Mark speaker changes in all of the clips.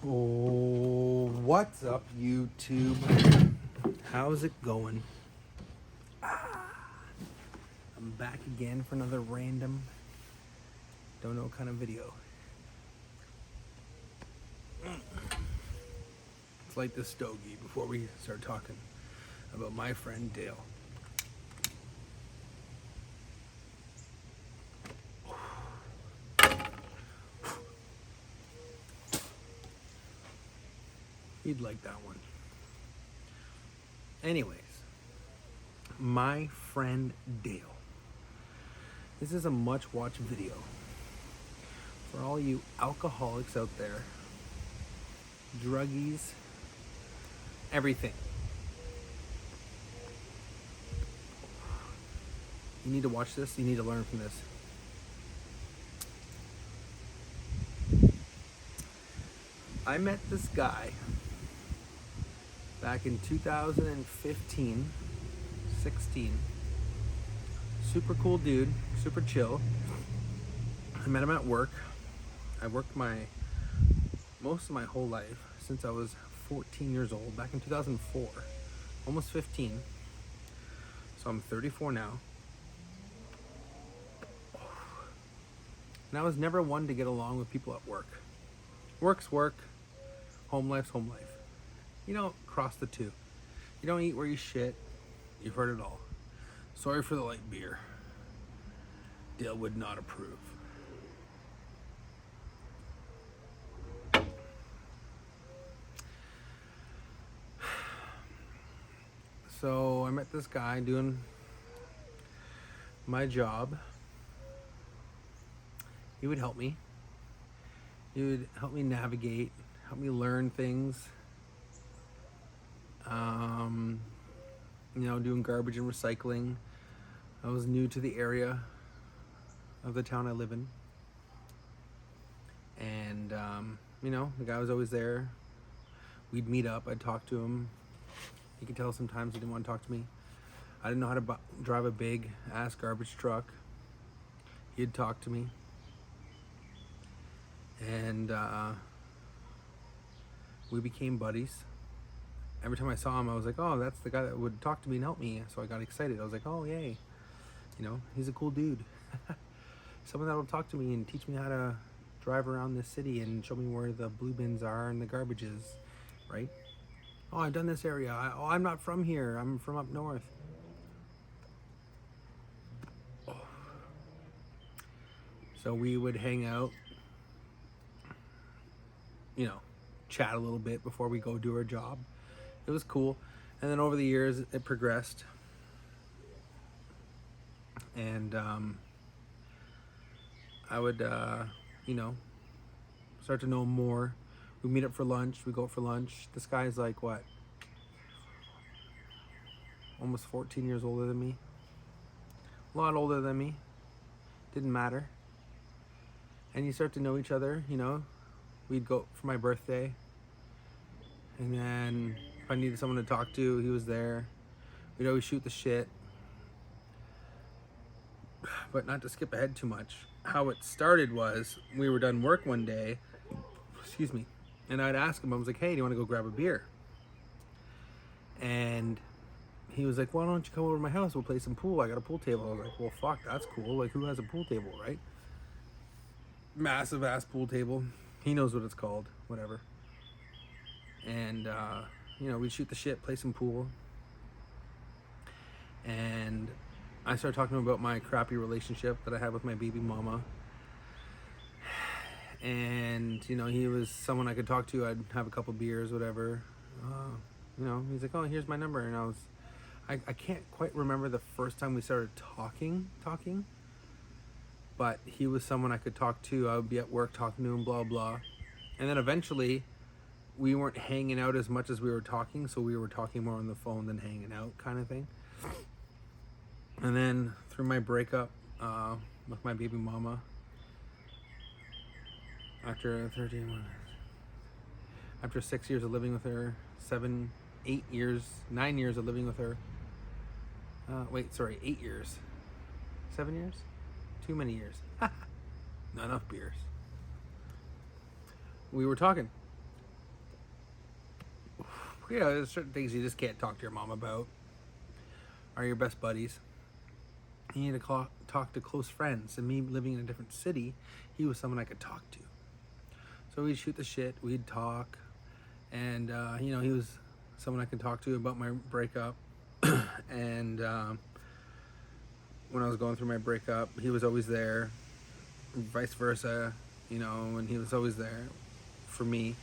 Speaker 1: Oh, what's up, YouTube? How's it going? I'm back again for another random, don't know kind of video. Let's light this stogie before we start talking about my friend Dale. You'd like that one. Anyways, my friend Dale. This is a much watched video for all you alcoholics out there, druggies, everything. You need to watch this. You need to learn from this. I met this guy back in 2015, 16. Super cool dude, super chill. I met him at work. I worked most of my whole life since I was 14 years old, back in 2004, almost 15. So I'm 34 now. And I was never one to get along with people at work. Work's work, home life's home life. You don't cross the two. You don't eat where you shit. You've heard it all. Sorry for the light beer. Dale would not approve. So I met this guy doing my job. He would help me. He would help me navigate, help me learn things. Doing garbage and recycling. I was new to the area of the town I live in. And, the guy was always there. We'd meet up. I'd talk to him. You could tell sometimes he didn't want to talk to me. I didn't know how to drive a big ass garbage truck. He'd talk to me. And we became buddies. Every time I saw him, I was like, oh, that's the guy that would talk to me and help me. So I got excited. I was like, oh, yay. He's a cool dude. Someone that will talk to me and teach me how to drive around this city and show me where the blue bins are and the garbage is, right? Oh, I've done this area. I'm not from here. I'm from up north. Oh. So we would hang out, chat a little bit before we go do our job. It was cool. And then over the years, it progressed. And I would, start to know him more. We meet up for lunch. We go out for lunch. This guy's like, what? Almost 14 years older than me. A lot older than me. Didn't matter. And you start to know each other, We'd go for my birthday. And then if I needed someone to talk to, he was there. We'd always shoot the shit. But not to skip ahead too much. How it started was, we were done work one day. Excuse me. And I'd ask him, I was like, hey, do you want to go grab a beer? And he was like, why don't you come over to my house? We'll play some pool. I got a pool table. I was like, well, fuck, that's cool. Like, who has a pool table, right? Massive ass pool table. He knows what it's called. Whatever. And, we'd shoot the shit, play some pool. And I started talking to him about my crappy relationship that I had with my baby mama. And, he was someone I could talk to. I'd have a couple beers, whatever. He's like, oh, here's my number. And I can't quite remember the first time we started talking. But he was someone I could talk to. I would be at work talking to him, blah, blah. And then eventually, we weren't hanging out as much as we were talking. So we were talking more on the phone than hanging out kind of thing. And then through my breakup with my baby mama, after 6 years of living with her, 9 years of living with her. 8 years. 7 years? Too many years. Not enough beers. We were talking. You know, there's certain things you just can't talk to your mom about, are your best buddies. You need to talk to close friends. And me living in a different city, he was someone I could talk to. So we'd shoot the shit, we'd talk, and you know, he was someone I could talk to about my breakup. And when I was going through my breakup, he was always there, vice versa, you know, and he was always there for me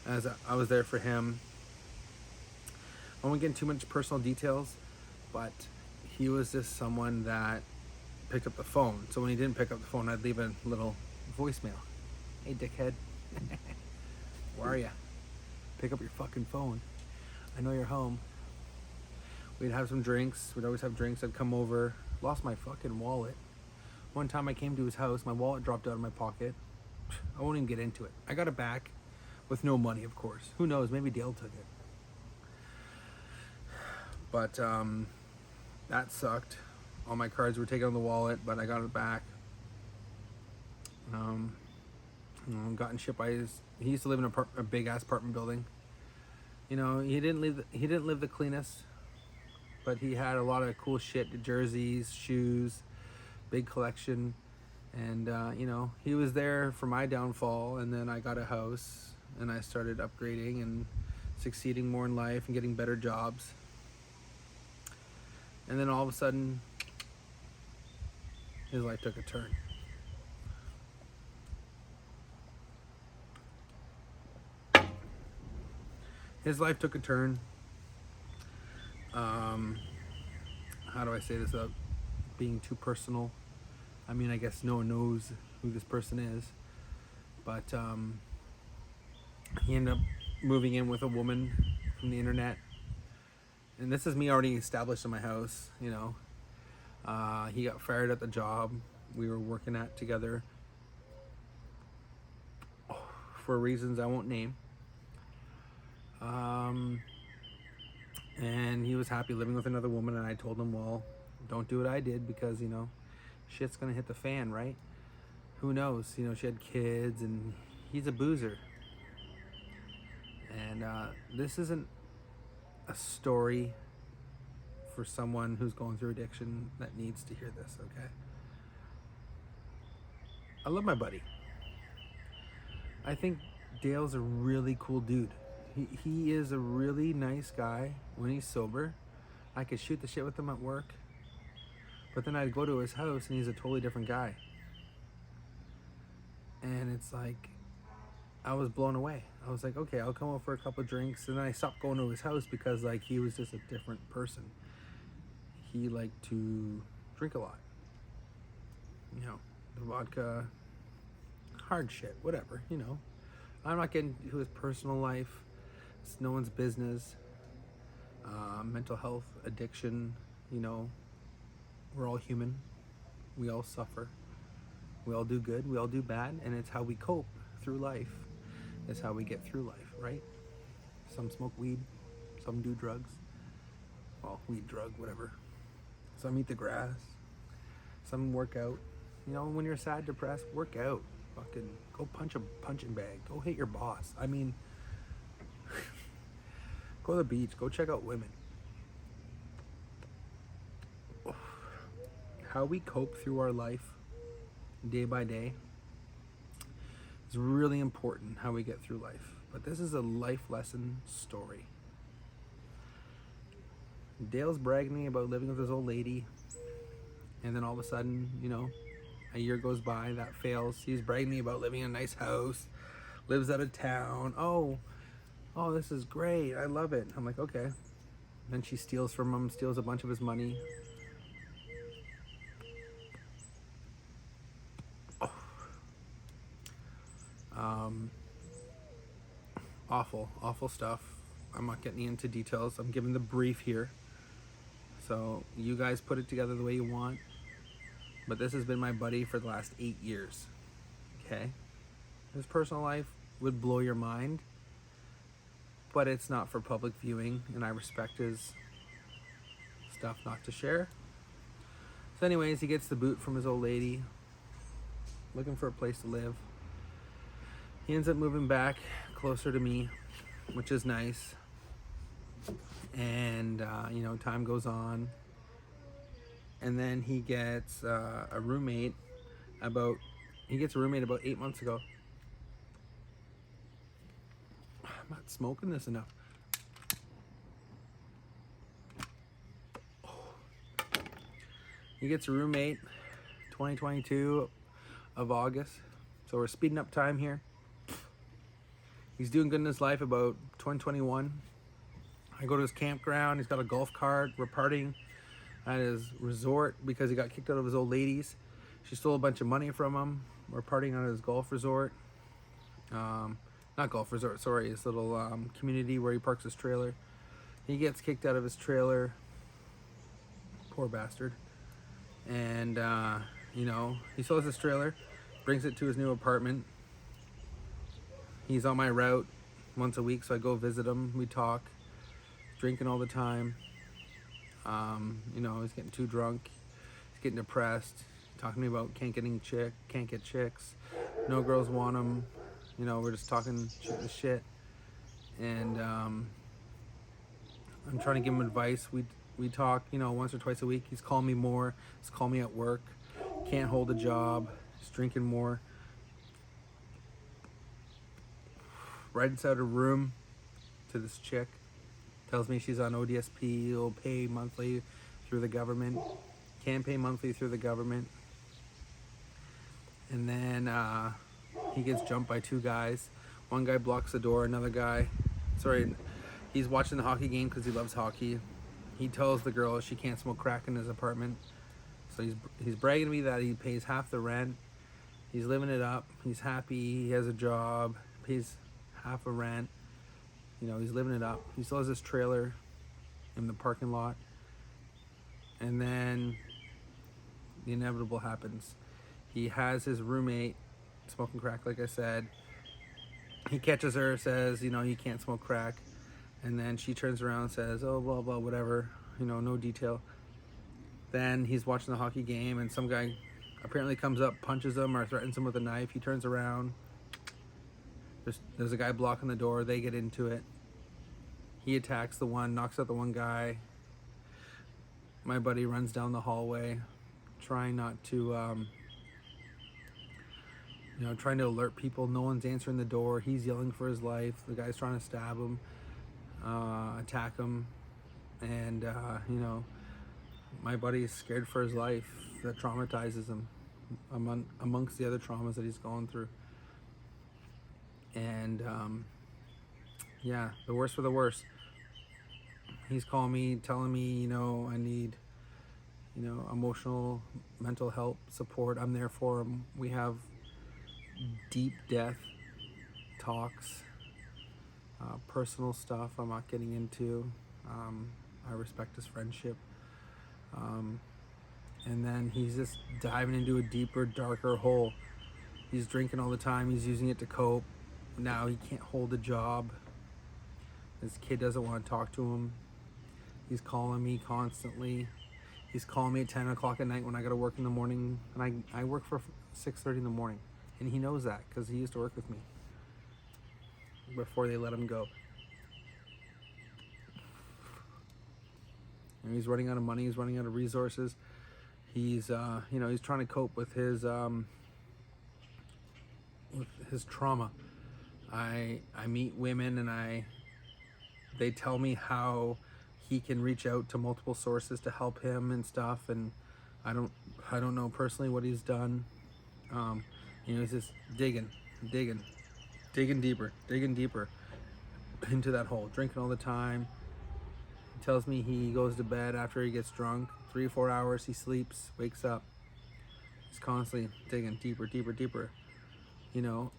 Speaker 1: as I was there for him. I won't get into too much personal details, but he was just someone that picked up the phone. So when he didn't pick up the phone, I'd leave a little voicemail. Hey, dickhead. Where are you? Pick up your fucking phone. I know you're home. We'd have some drinks. We'd always have drinks. I'd come over. Lost my fucking wallet. One time I came to his house, my wallet dropped out of my pocket. I won't even get into it. I got it back with no money, of course. Who knows? Maybe Dale took it. But that sucked. All my cards were taken on the wallet, but I got it back. Gotten shit by his. He used to live in a big ass apartment building. You know, he didn't live the cleanest, but he had a lot of cool shit: jerseys, shoes, big collection, and you know, he was there for my downfall. And then I got a house, and I started upgrading and succeeding more in life and getting better jobs. And then all of a sudden, his life took a turn. His life took a turn. How do I say this without being too personal? I mean, I guess no one knows who this person is. But he ended up moving in with a woman from the internet. And this is me already established in my house, you know. He got fired at the job we were working at together for reasons I won't name. And he was happy living with another woman, and I told him, well, don't do what I did, because, you know, shit's gonna hit the fan, right? Who knows? You know, she had kids, and he's a boozer. And this isn't a story for someone who's going through addiction that needs to hear this, okay? I love my buddy. I think Dale's a really cool dude. He is a really nice guy when he's sober. I could shoot the shit with him at work, but then I'd go to his house and he's a totally different guy. And it's like, I was blown away. I was like, okay, I'll come over for a couple of drinks. And then I stopped going to his house because, like, he was just a different person. He liked to drink a lot. You know, the vodka, hard shit, whatever, you know. I'm not getting into his personal life. It's no one's business. Mental health, addiction, you know, we're all human. We all suffer. We all do good, we all do bad, and it's how we cope through life. It's how we get through life, right? Some smoke weed, some do drugs. Well, weed, drug, whatever. Some eat the grass. Some work out. You know, when you're sad, depressed, work out. Fucking go punch a punching bag. Go hit your boss. I mean, go to the beach. Go check out women. How we cope through our life day by day is really important, how we get through life. But this is a life lesson story. Dale's bragging me about living with his old lady, and then all of a sudden, you know, a year goes by, that fails. He's bragging me about living in a nice house, lives out of town. Oh, this is great. I love it. I'm like, okay. Then she steals from him, steals a bunch of his money. Awful stuff. I'm not getting into details. I'm giving the brief here. So you guys put it together the way you want. But this has been my buddy for the last 8 years. Okay? His personal life would blow your mind, but it's not for public viewing, and I respect his stuff not to share. So anyways, he gets the boot from his old lady, looking for a place to live. He ends up moving back closer to me, which is nice. And you know, time goes on, and then he gets a roommate about 8 months ago. I'm not smoking this enough. He gets a roommate 2022 of August, so we're speeding up time here. He's doing good in his life. About 2021, I go to his campground. He's got a golf cart. We're partying at his resort because he got kicked out of his old ladies. She stole a bunch of money from him. We're partying at his golf resort. Not golf resort, sorry, his little community where he parks his trailer. He gets kicked out of his trailer. Poor bastard. And, you know, he sells his trailer, brings it to his new apartment. He's on my route once a week, so I go visit him. We talk, drinking all the time. You know, he's getting too drunk. He's getting depressed. Talking to me about can't get chicks. No girls want him. You know, we're just talking shit. And I'm trying to give him advice. We talk, you know, once or twice a week. He's calling me more. He's calling me at work. Can't hold a job. He's drinking more. Rents out a room to this chick. Tells me she's on ODSP. Will pay monthly through the government. Can't pay monthly through the government. And then he gets jumped by two guys. One guy blocks the door. Another guy, he's watching the hockey game because he loves hockey. He tells the girl she can't smoke crack in his apartment. So he's bragging to me that he pays half the rent. He's living it up. He's happy. He has a job. Pays half a rent. You know, he's living it up. He still has his trailer in the parking lot. And then the inevitable happens. He has his roommate smoking crack, like I said. He catches her, says, you know, you can't smoke crack. And then she turns around and says, oh, blah, blah, whatever. You know, no detail. Then he's watching the hockey game and some guy apparently comes up, punches him or threatens him with a knife. He turns around. There's a guy blocking the door. They get into it. He attacks the one, knocks out the one guy. My buddy runs down the hallway, trying not to, you know, trying to alert people. No one's answering the door. He's yelling for his life. The guy's trying to stab him, attack him. And, you know, my buddy is scared for his life. That traumatizes him amongst the other traumas that he's gone through. And, yeah, the worst for the worst. He's calling me, telling me, you know, I need, you know, emotional, mental health support. I'm there for him. We have deep death talks, personal stuff I'm not getting into. I respect his friendship. And then he's just diving into a deeper, darker hole. He's drinking all the time. He's using it to cope. Now he can't hold a job. His kid doesn't want to talk to him. He's calling me constantly. He's calling me at 10 o'clock at night when I got to work in the morning. And I work for 6:30 in the morning. And he knows that because he used to work with me before they let him go. And he's running out of money. He's running out of resources. He's, you know, he's trying to cope with his trauma. I meet women and they tell me how he can reach out to multiple sources to help him and stuff. And I don't know personally what he's done. You know, he's just digging deeper into that hole, drinking all the time. He tells me he goes to bed after he gets drunk. 3 or 4 hours, he sleeps, wakes up. He's constantly digging deeper. You know,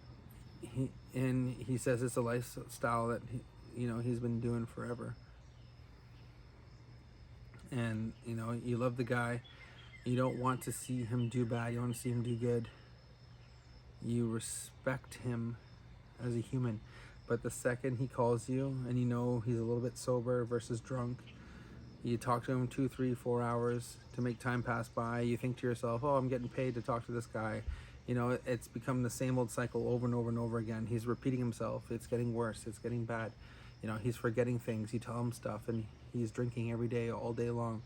Speaker 1: he says it's a lifestyle that he's been doing forever. And you know, you love the guy. You don't want to see him do bad. You want to see him do good. You respect him as a human. But the second he calls you and you know he's a little bit sober versus drunk, you talk to him 2, 3, 4 hours to make time pass by. You think to yourself, oh, I'm getting paid to talk to this guy. You know, it's become the same old cycle over and over and over again. He's repeating himself. It's getting worse. It's getting bad. You know, he's forgetting things. You tell him stuff, and he's drinking every day, all day long.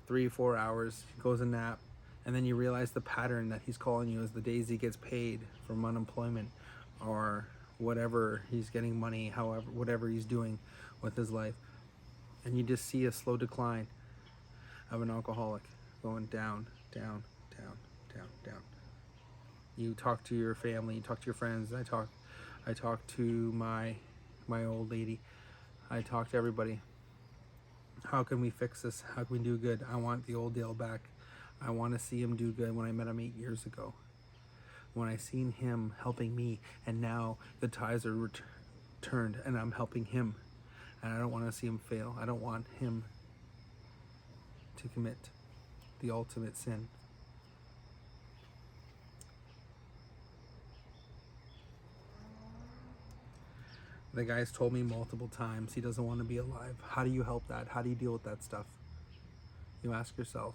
Speaker 1: 3-4 hours, he goes a nap, and then you realize the pattern that he's calling you is the days he gets paid from unemployment or whatever he's getting money, however, whatever he's doing with his life. And you just see a slow decline of an alcoholic going down, down, down, down, down. You talk to your family, you talk to your friends. I talk to my old lady. I talk to everybody. How can we fix this? How can we do good? I want the old Dale back. I want to see him do good. When I met him 8 years ago, when I seen him helping me, and now the ties are turned and I'm helping him, and I don't want to see him fail. I don't want him to commit the ultimate sin. The guy's told me multiple times he doesn't want to be alive. How do you help that? How do you deal with that stuff? You ask yourself,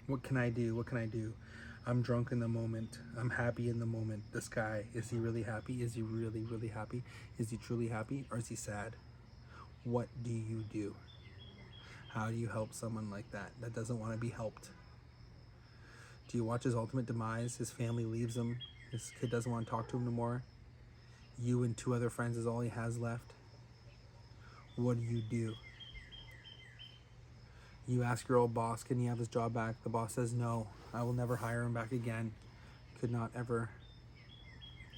Speaker 1: what can I do? What can I do? I'm drunk in the moment. I'm happy in the moment. This guy, is he really happy? Is he really, really happy? Is he truly happy, or is he sad? What do you do? How do you help someone like that doesn't want to be helped? Do you watch his ultimate demise? His family leaves him. His kid doesn't want to talk to him no more. You and 2 other friends is all he has left. What do you do? You ask your old boss, can he have his job back? The boss says no. I will never hire him back again. Could not ever.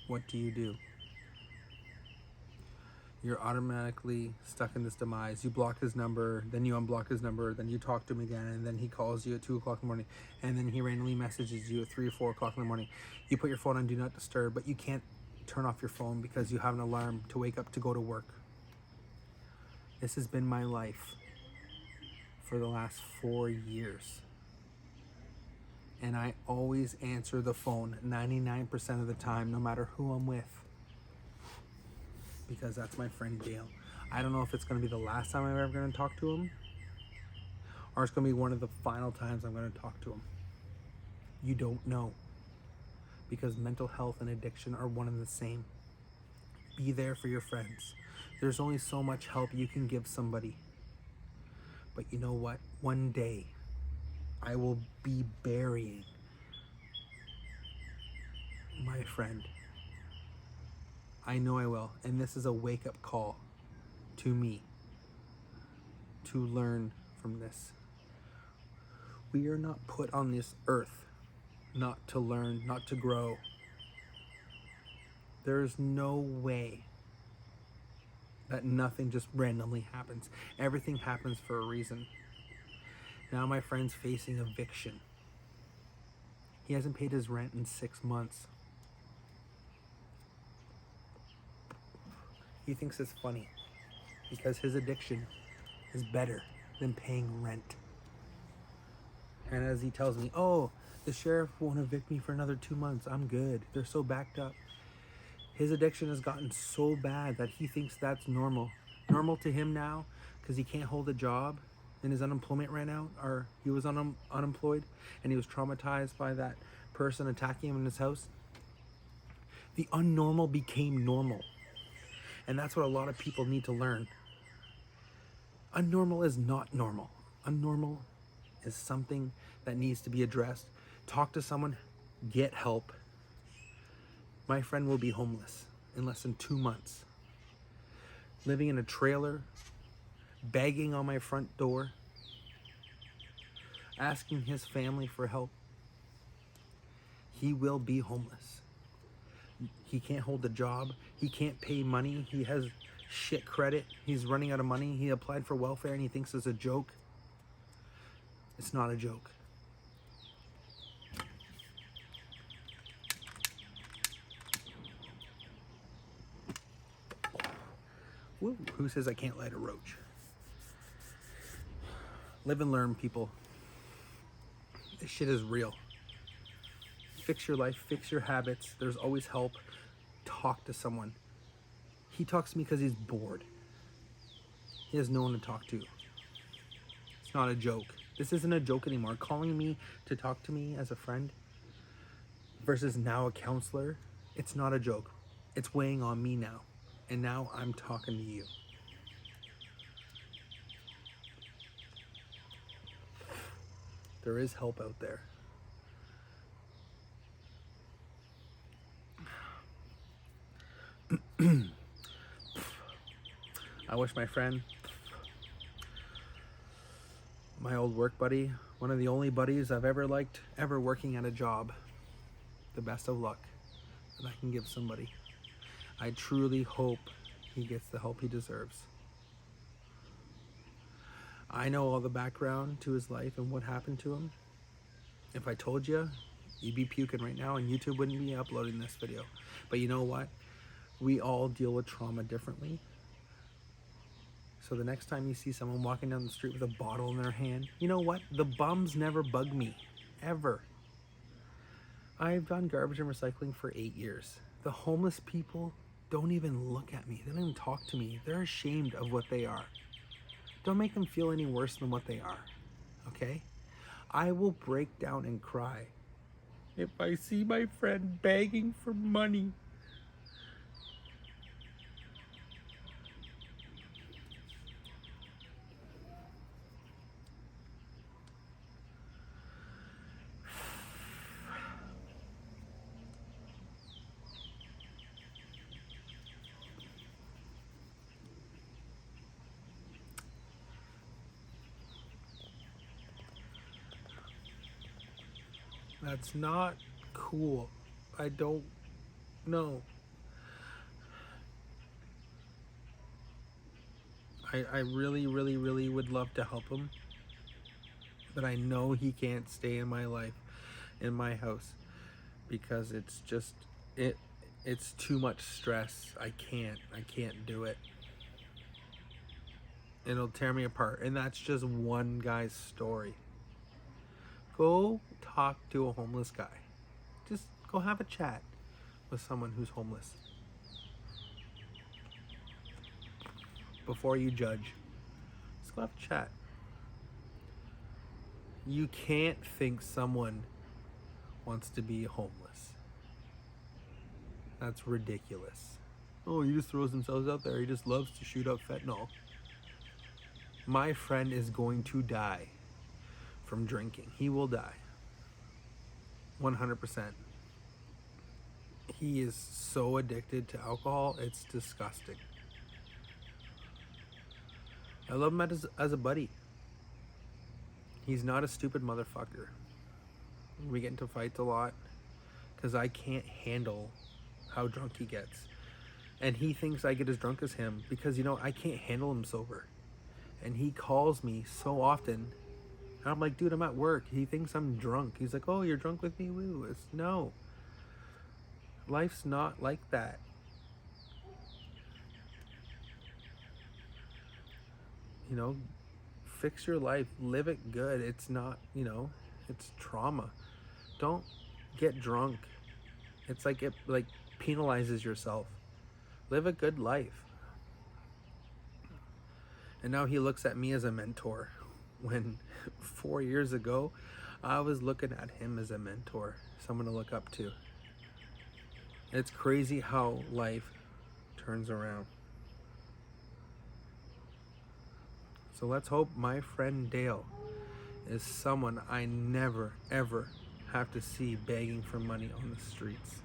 Speaker 1: What do you do? You're automatically stuck in this demise. You block his number, then you unblock his number, then you talk to him again, and then he calls you at 2 o'clock in the morning, and then he randomly messages you at 3 or 4 o'clock in the morning. You put your phone on Do Not Disturb, but you can't turn off your phone because you have an alarm to wake up to go to work. This has been my life for the last 4 years. And I always answer the phone 99% of the time, no matter who I'm with. Because that's my friend Dale. I don't know if it's going to be the last time I'm ever going to talk to him, or it's going to be one of the final times I'm going to talk to him. You don't know. Because mental health and addiction are one and the same. Be there for your friends. There's only so much help you can give somebody. But you know what? One day, I will be burying my friend. I know I will. And this is a wake-up call to me to learn from this. We are not put on this earth not to learn, not to grow. There's no way that nothing just randomly happens. Everything happens for a reason. Now my friend's facing eviction. He hasn't paid his rent in 6 months. He thinks it's funny because his addiction is better than paying rent. And as he tells me, oh, the sheriff won't evict me for another 2 months. I'm good. They're so backed up. His addiction has gotten so bad that he thinks that's normal. Normal to him now, because he can't hold a job and his unemployment ran out, or he was unemployed and he was traumatized by that person attacking him in his house. The unnormal became normal. And that's what a lot of people need to learn. Unnormal is not normal. Unnormal is something that needs to be addressed. Talk to someone, get help. My friend will be homeless in less than 2 months. Living in a trailer, begging on my front door, asking his family for help. He will be homeless. He can't hold a job. He can't pay money. He has shit credit. He's running out of money. He applied for welfare and he thinks it's a joke. It's not a joke. Woo, who says I can't light a roach? Live and learn, people. This shit is real. Fix your life, fix your habits. There's always help. Talk to someone. He talks to me because he's bored. He has no one to talk to. It's not a joke. This isn't a joke anymore. Calling me to talk to me as a friend versus now a counselor, it's not a joke. It's weighing on me now. And now I'm talking to you. There is help out there. I wish my friend, my old work buddy, one of the only buddies I've ever liked, ever working at a job, the best of luck that I can give somebody. I truly hope he gets the help he deserves. I know all the background to his life and what happened to him. If I told you, you'd be puking right now and YouTube wouldn't be uploading this video. But you know what? We all deal with trauma differently. So the next time you see someone walking down the street with a bottle in their hand, you know what? The bums never bug me, ever. I've done garbage and recycling for 8 years. The homeless people don't even look at me. They don't even talk to me. They're ashamed of what they are. Don't make them feel any worse than what they are, okay? I will break down and cry if I see my friend begging for money. That's not cool. I don't know. I really, really, really would love to help him. But I know he can't stay in my life, in my house, because it's just, it's too much stress. I can't do it. It'll tear me apart. And that's just one guy's story. Go talk to a homeless guy. Just go have a chat with someone who's homeless before you judge. Just go have a chat. You can't think someone wants to be homeless. That's ridiculous. Oh, he just throws themselves out there. He just loves to shoot up fentanyl. My friend is going to die from drinking. He will die. 100%. He is so addicted to alcohol, it's disgusting. I love him as a buddy. He's not a stupid motherfucker. We get into fights a lot because I can't handle how drunk he gets. And he thinks I get as drunk as him because, you know, I can't handle him sober. And he calls me so often. And I'm like, dude, I'm at work. He thinks I'm drunk. He's like, oh, you're drunk with me? Woo. It's no. Life's not like that. You know, fix your life. Live it good. It's not, you know, it's trauma. Don't get drunk. It's like it penalizes yourself. Live a good life. And now he looks at me as a mentor when 4 years ago I was looking at him as a mentor, someone to look up to. It's crazy how life turns around. So let's hope my friend Dale is someone I never ever have to see begging for money on the streets.